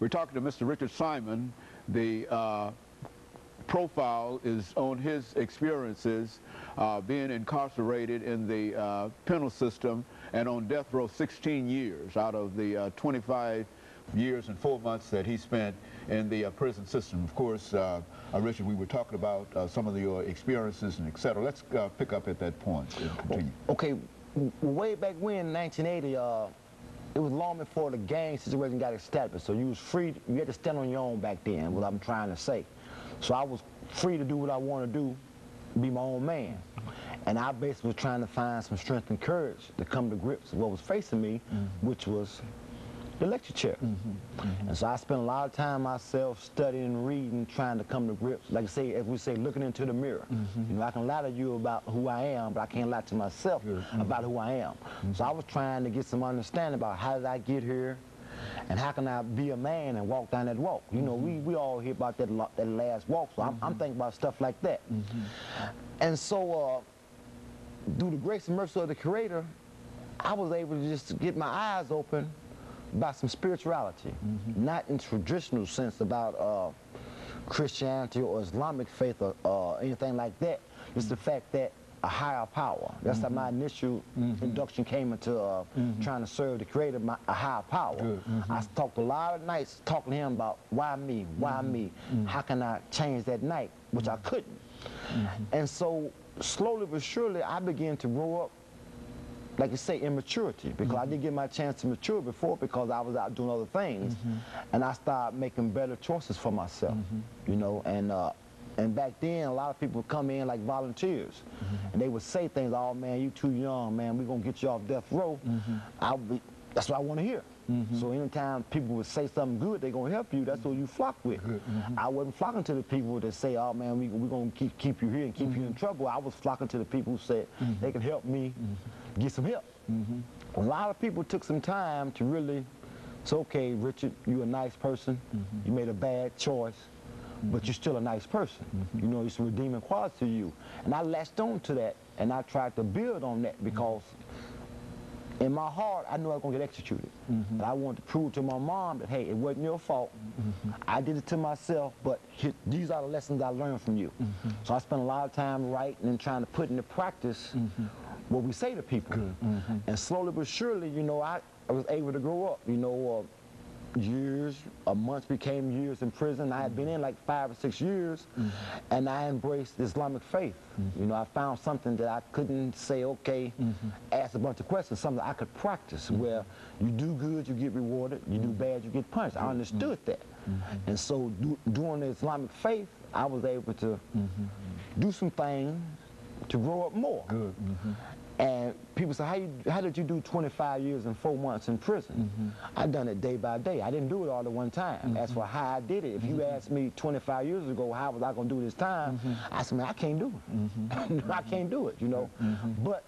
We're talking to Mr. Richard Simon. The profile is on his experiences being incarcerated in the penal system and on death row 16 years out of the 25 years and 4 months that he spent in the prison system. Of course, Richard, we were talking about some of your experiences and etc. Let's pick up at that point and continue. Okay, way back when, in 1980, it was long before the gang situation got established, so you was free, you had to stand on your own back then, what I'm trying to say. So I was free to do what I want to do, be my own man. And I basically was trying to find some strength and courage to come to grips with what was facing me, which was the lecture chair. And so I spent a lot of time myself studying, reading, trying to come to grips. Like I say, as we say, looking into the mirror. You know, I can lie to you about who I am, but I can't lie to myself about who I am. So I was trying to get some understanding about how did I get here, and how can I be a man and walk down that walk? You know, we all hear about that last walk, so I'm thinking about stuff like that. And so, through the grace and mercy of the Creator, I was able to just get my eyes open about some spirituality, not in traditional sense about Christianity or Islamic faith or anything like that. It's the fact that a higher power. That's how my initial induction came into trying to serve the Creator, a higher power. I talked a lot of nights talking to him about why me, why me, how can I change that night, which I couldn't. And so slowly but surely I began to grow up, like you say, immaturity, because I didn't get my chance to mature before because I was out doing other things. And I started making better choices for myself, you know, and back then, a lot of people would come in like volunteers, and they would say things, oh man, you too young, man, we're gonna get you off death row. That's what I want to hear. So anytime people would say something good, they're gonna help you, that's what you flock with. I wasn't flocking to the people that say, oh man, we're gonna keep you here and keep you in trouble. I was flocking to the people who said they can help me get some help. A lot of people took some time to really say, okay, Richard, you're a nice person, you made a bad choice, but you're still a nice person. You know, there's some redeeming qualities to you. And I latched on to that, and I tried to build on that because in my heart, I knew I was going to get executed. And I wanted to prove to my mom that, hey, it wasn't your fault. I did it to myself, but these are the lessons I learned from you. So I spent a lot of time writing and trying to put into practice what we say to people. And slowly but surely, you know, I was able to grow up, you know, months became years in prison. I had been in like 5 or 6 years, and I embraced the Islamic faith. You know, I found something that I couldn't say, okay, ask a bunch of questions, something I could practice, where you do good, you get rewarded, you do bad, you get punished. I understood that. And so during the Islamic faith, I was able to do some things to grow up more. And people say, how did you do 25 years and 4 months in prison? I done it day by day. I didn't do it all at one time. As for how I did it, if you asked me 25 years ago, how was I going to do this time? I said, man, I can't do it. I can't do it, you know. But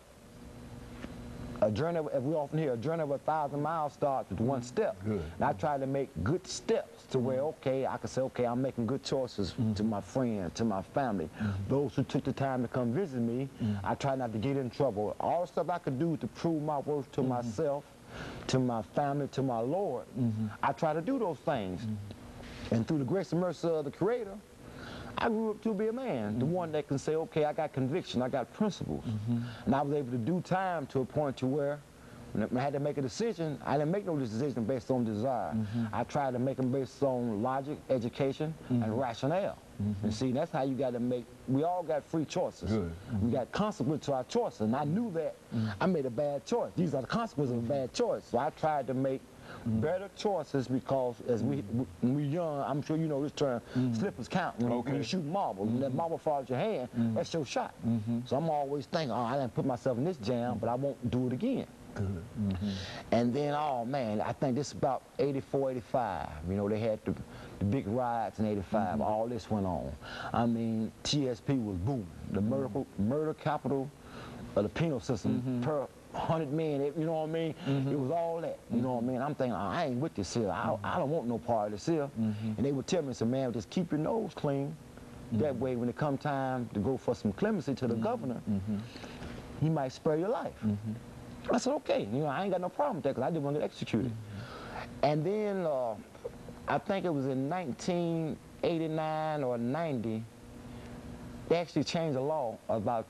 a journey, as we often hear, a journey of 1,000 miles starts with one step. And I try to make good steps to where, okay, I can say, okay, I'm making good choices to my friends, to my family. Those who took the time to come visit me, I try not to get in trouble. All the stuff I could do to prove my worth to myself, to my family, to my Lord, I try to do those things. And through the grace and mercy of the Creator, I grew up to be a man, the one that can say, okay, I got conviction, I got principles. And I was able to do time to a point to where when I had to make a decision, I didn't make no decision based on desire. I tried to make them based on logic, education, and rationale. And see, that's how you got to make, we all got free choices. We got consequences to our choices. And I knew that I made a bad choice. These are the consequences of a bad choice. So I tried to make better choices because as when we're young, I'm sure you know this term, slippers count. When you shoot marble, when that marble falls out your hand, that's your shot. So I'm always thinking, oh, I didn't put myself in this jam, but I won't do it again. And then, oh man, I think this is about 84, 85. You know, they had the big riots in 85. All this went on. I mean, TSP was booming. The murder capital of the penal system per 100 men, you know what I mean? It was all that, you know what I mean? I'm thinking, oh, I ain't with this here. I don't want no part of this here. And they would tell me, so man, just keep your nose clean. That way, when it come time to go for some clemency to the governor, he might spare your life. I said, okay, you know, I ain't got no problem with that because I didn't want to get executed. And then I think it was in 1989 or 90, they actually changed the law about,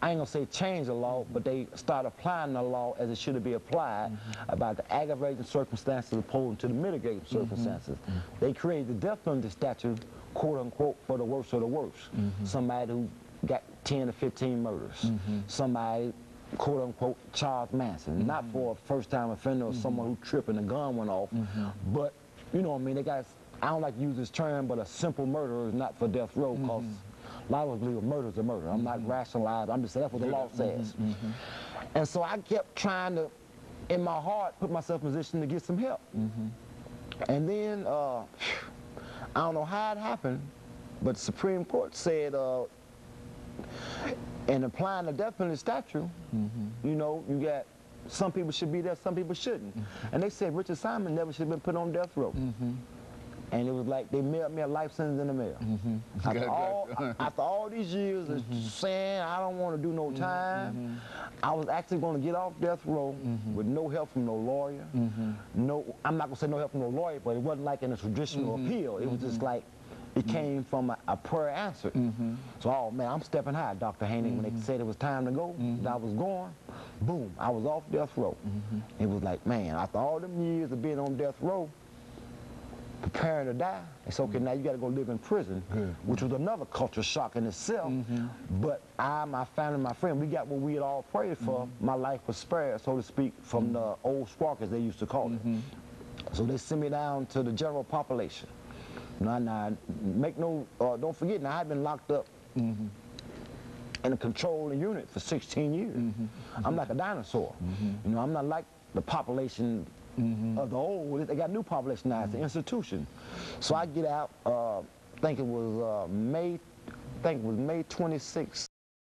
I ain't gonna say change the law, but they started applying the law as it should be applied about the aggravating circumstances opposed to the mitigating circumstances. They created the death penalty statute, quote unquote, for the worst of the worst. Somebody who got 10 to 15 murders. Somebody, quote unquote, Charles Manson, not for a first time offender or someone who tripped and the gun went off, but you know what I mean, they got, I don't like to use this term, but a simple murderer is not for death row, because a lot of us believe murder is a murder. I'm not rationalizing, I'm just saying that's what the law says. And so I kept trying to, in my heart, put myself in a position to get some help. And then, I don't know how it happened, but the Supreme Court said, in applying the death penalty statute, you know, you got some people should be there, some people shouldn't. And they said Richard Simon never should have been put on death row. And it was like they mailed me a life sentence in the mail. After all these years of saying I don't want to do no time, I was actually going to get off death row with no help from no lawyer. No, I'm not going to say no help from no lawyer, but it wasn't like in a traditional appeal. It was just like, it came from a prayer answered. So, oh man, I'm stepping high, Dr. Haney. When they said it was time to go, and I was going, boom, I was off death row. It was like, man, after all them years of being on death row, preparing to die, it's okay, now you got to go live in prison, which was another culture shock in itself. But I, my family, my friend, we got what we had all prayed for. My life was spared, so to speak, from the old spark, as they used to call it. So they sent me down to the general population. Now, make no, don't forget, now I've been locked up in a controlling unit for 16 years. I'm like a dinosaur. You know, I'm not like the population of the old. They got new population now. It's an institution. So I get out, I think it was May 26th.